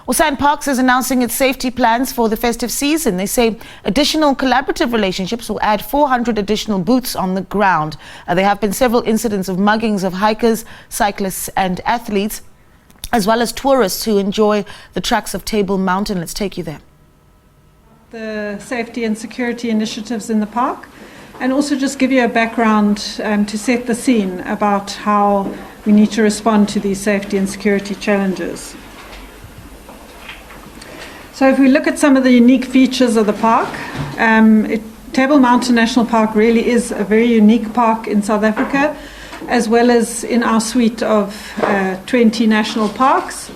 Well, SANParks is announcing its safety plans for the festive season. They say additional collaborative relationships will add 400 additional boots on the ground. There have been several incidents of muggings of hikers, cyclists and athletes, as well as tourists who enjoy the tracks of Table Mountain. Let's take you there. The safety and security initiatives in the park, and also just give you a background to set the scene about how we need to respond to these safety and security challenges. So if we look at some of the unique features of the park, Table Mountain National Park really is a very unique park in South Africa, as well as in our suite of 20 national parks.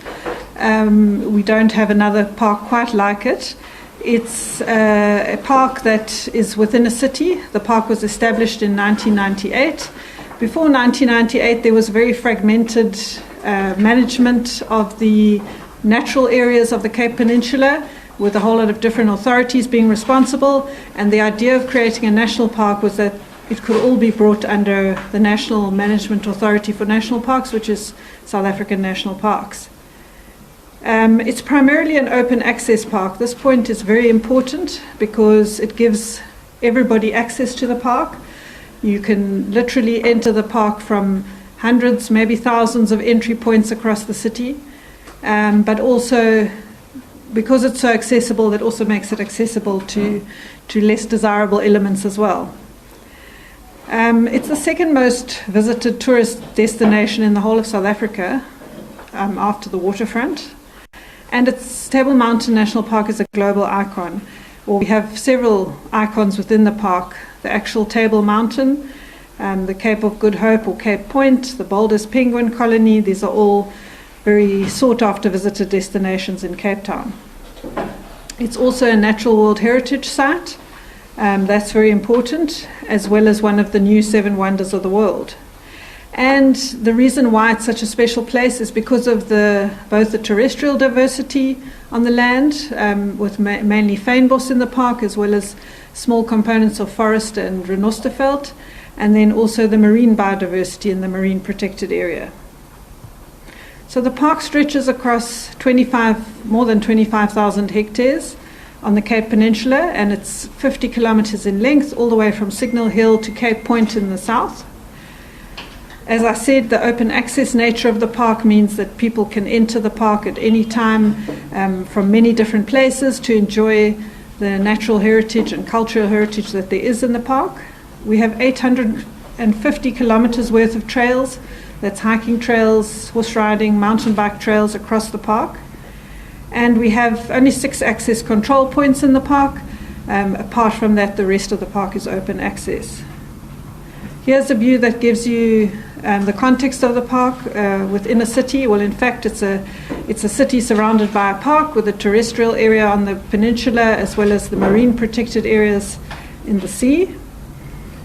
We don't have another park quite like it. It's a park that is within a city. The park was established in 1998. Before 1998, there was very fragmented management of the natural areas of the Cape Peninsula, with a whole lot of different authorities being responsible. And the idea of creating a national park was that it could all be brought under the National Management Authority for National Parks, which is South African National Parks. It's primarily an open access park. This point is very important because it gives everybody access to the park. You can literally enter the park from hundreds, maybe thousands of entry points across the city. But also, because it's so accessible, that also makes it accessible to less desirable elements as well. It's the second most visited tourist destination in the whole of South Africa, after the waterfront. And Table Mountain National Park is a global icon. Well, we have several icons within the park. The actual Table Mountain, the Cape of Good Hope or Cape Point, the Boulders Penguin Colony. These are all very sought-after visitor destinations in Cape Town. It's also a Natural World Heritage Site. That's very important, as well as one of the new 7 wonders of the world. And the reason why it's such a special place is because of both the terrestrial diversity on the land, with mainly fynbos in the park, as well as small components of forest and renosterveld, and then also the marine biodiversity in the marine protected area. So the park stretches across more than 25,000 hectares on the Cape Peninsula, and it's 50 kilometers in length, all the way from Signal Hill to Cape Point in the south. As I said, the open access nature of the park means that people can enter the park at any time from many different places to enjoy the natural heritage and cultural heritage that there is in the park. We have 850 kilometers worth of trails. That's hiking trails, horse riding, mountain bike trails across the park. And we have only 6 access control points in the park. Apart from that, the rest of the park is open access. Here's a view that gives you the context of the park within a city. Well, in fact, it's a city surrounded by a park with a terrestrial area on the peninsula, as well as the marine protected areas in the sea.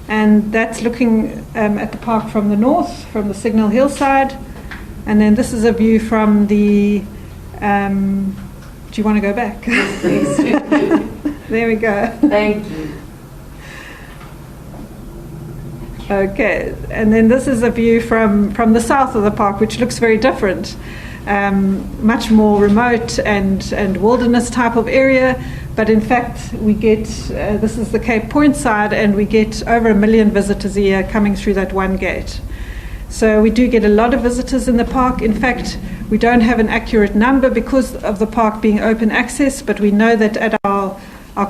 And that's looking at the park from the north, from the Signal Hill side. And then this is a view from the... do you want to go back? Yes, please. There we go. Thank you. Okay, and then this is a view from the south of the park, which looks very different. Much more remote and wilderness type of area. But in fact, we get, this is the Cape Point side, and we get over 1 million visitors a year coming through that one gate. So we do get a lot of visitors in the park. In fact, we don't have an accurate number because of the park being open access, but we know that at our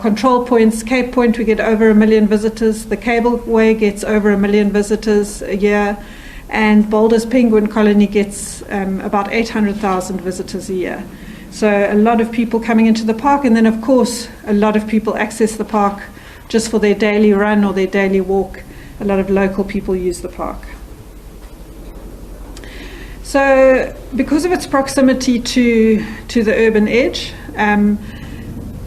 control points, Cape Point, we get over 1 million visitors. The Cableway gets over 1 million visitors a year. And Boulders Penguin Colony gets about 800,000 visitors a year. So a lot of people coming into the park, and then of course a lot of people access the park just for their daily run or their daily walk. A lot of local people use the park. So because of its proximity to the urban edge,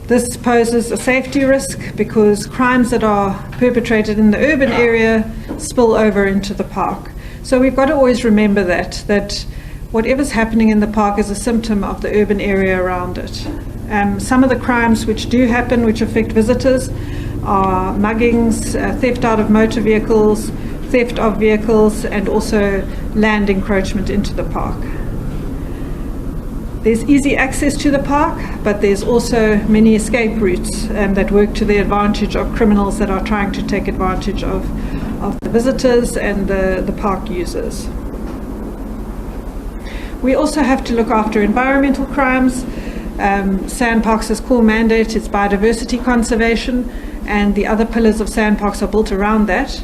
this poses a safety risk because crimes that are perpetrated in the urban area spill over into the park. So we've got to always remember that whatever's happening in the park is a symptom of the urban area around it. Some of the crimes which do happen, which affect visitors, are muggings, theft out of motor vehicles, theft of vehicles, and also land encroachment into the park. There's easy access to the park, but there's also many escape routes that work to the advantage of criminals that are trying to take advantage of the visitors and the park users. We also have to look after environmental crimes. SANParks' core mandate is biodiversity conservation, and the other pillars of SANParks are built around that.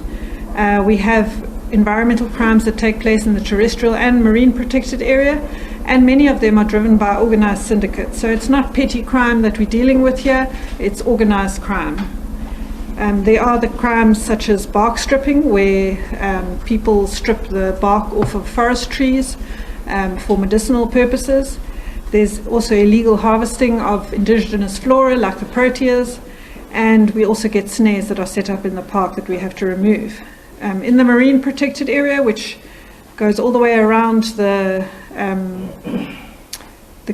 We have environmental crimes that take place in the terrestrial and marine protected area, and many of them are driven by organized syndicates. So it's not petty crime that we're dealing with here, it's organized crime. There are the crimes such as bark stripping, where people strip the bark off of forest trees for medicinal purposes. There's also illegal harvesting of indigenous flora like the proteas, and we also get snares that are set up in the park that we have to remove. In the marine protected area, which goes all the way around the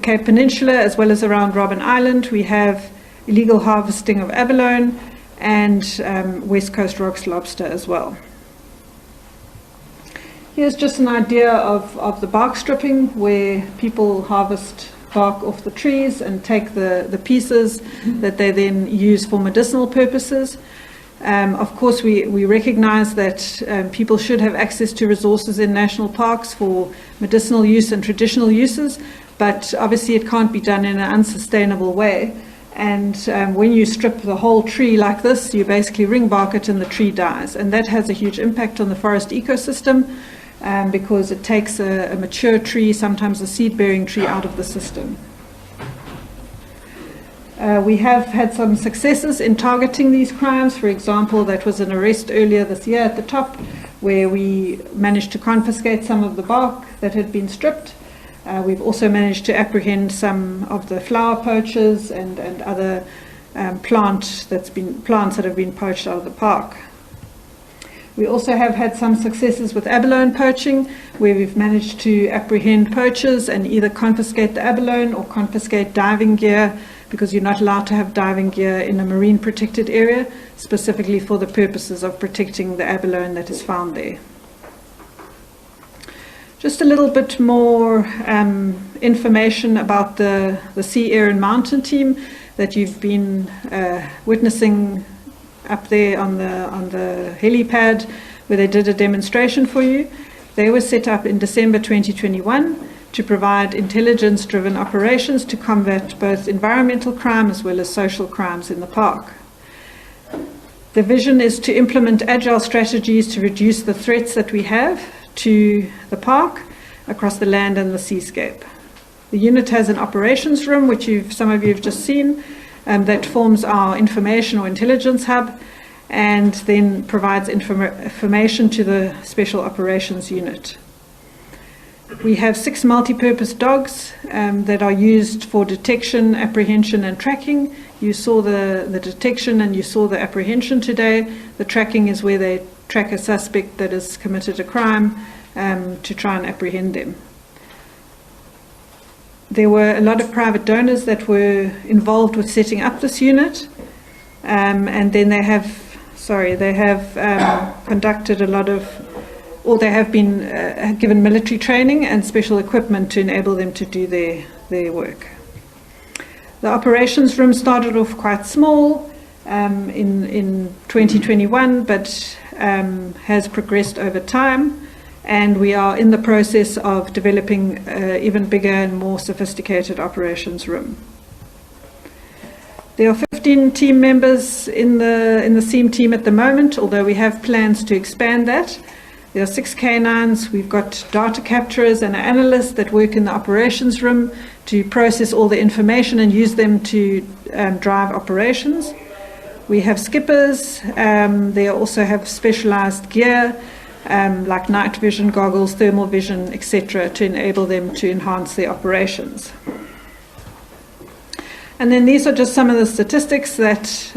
Cape Peninsula as well as around Robben Island, we have illegal harvesting of abalone and West Coast rocks lobster as well. Here's just an idea of the bark stripping, where people harvest bark off the trees and take the pieces that they then use for medicinal purposes. Of course, we recognize that people should have access to resources in national parks for medicinal use and traditional uses, but obviously it can't be done in an unsustainable way. And when you strip the whole tree like this, you basically ring bark it and the tree dies. And that has a huge impact on the forest ecosystem because it takes a mature tree, sometimes a seed-bearing tree, out of the system. We have had some successes in targeting these crimes. For example, that was an arrest earlier this year at the top, where we managed to confiscate some of the bark that had been stripped. We've also managed to apprehend some of the flower poachers and other plants that have been poached out of the park. We also have had some successes with abalone poaching, where we've managed to apprehend poachers and either confiscate the abalone or confiscate diving gear, because you're not allowed to have diving gear in a marine protected area, specifically for the purposes of protecting the abalone that is found there. Just a little bit more information about the Sea, Air and Mountain team that you've been witnessing up there on the helipad, where they did a demonstration for you. They were set up in December 2021 to provide intelligence-driven operations to combat both environmental crime as well as social crimes in the park. The vision is to implement agile strategies to reduce the threats that we have to the park across the land and the seascape. The unit has an operations room, which some of you have just seen, that forms our information or intelligence hub, and then provides information to the Special Operations Unit. We have 6 multi-purpose dogs that are used for detection, apprehension and tracking. You saw the detection and you saw the apprehension today. The tracking is where they track a suspect that has committed a crime to try and apprehend them. There were a lot of private donors that were involved with setting up this unit, and then they have conducted a lot of, or they have been given military training and special equipment to enable them to do their work. The operations room started off quite small in 2021, but has progressed over time, and we are in the process of developing an even bigger and more sophisticated operations room. There are 15 team members in the SEAM team at the moment, although we have plans to expand that. There are 6 canines. We've got data capturers and analysts that work in the operations room to process all the information and use them to drive operations. We have skippers. They also have specialized gear like night vision goggles, thermal vision, etc., to enable them to enhance their operations. And then these are just some of the statistics that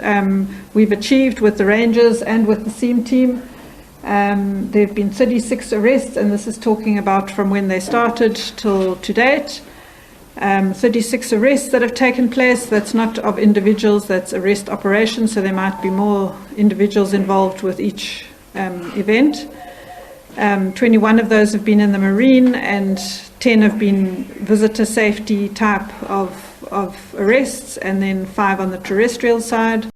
we've achieved with the Rangers and with the SEAM team. There have been 36 arrests, and this is talking about from when they started till to date. 36 arrests that have taken place. That's not of individuals, that's arrest operations, so there might be more individuals involved with each event. 21 of those have been in the marine, and 10 have been visitor safety type of arrests, and then 5 on the terrestrial side.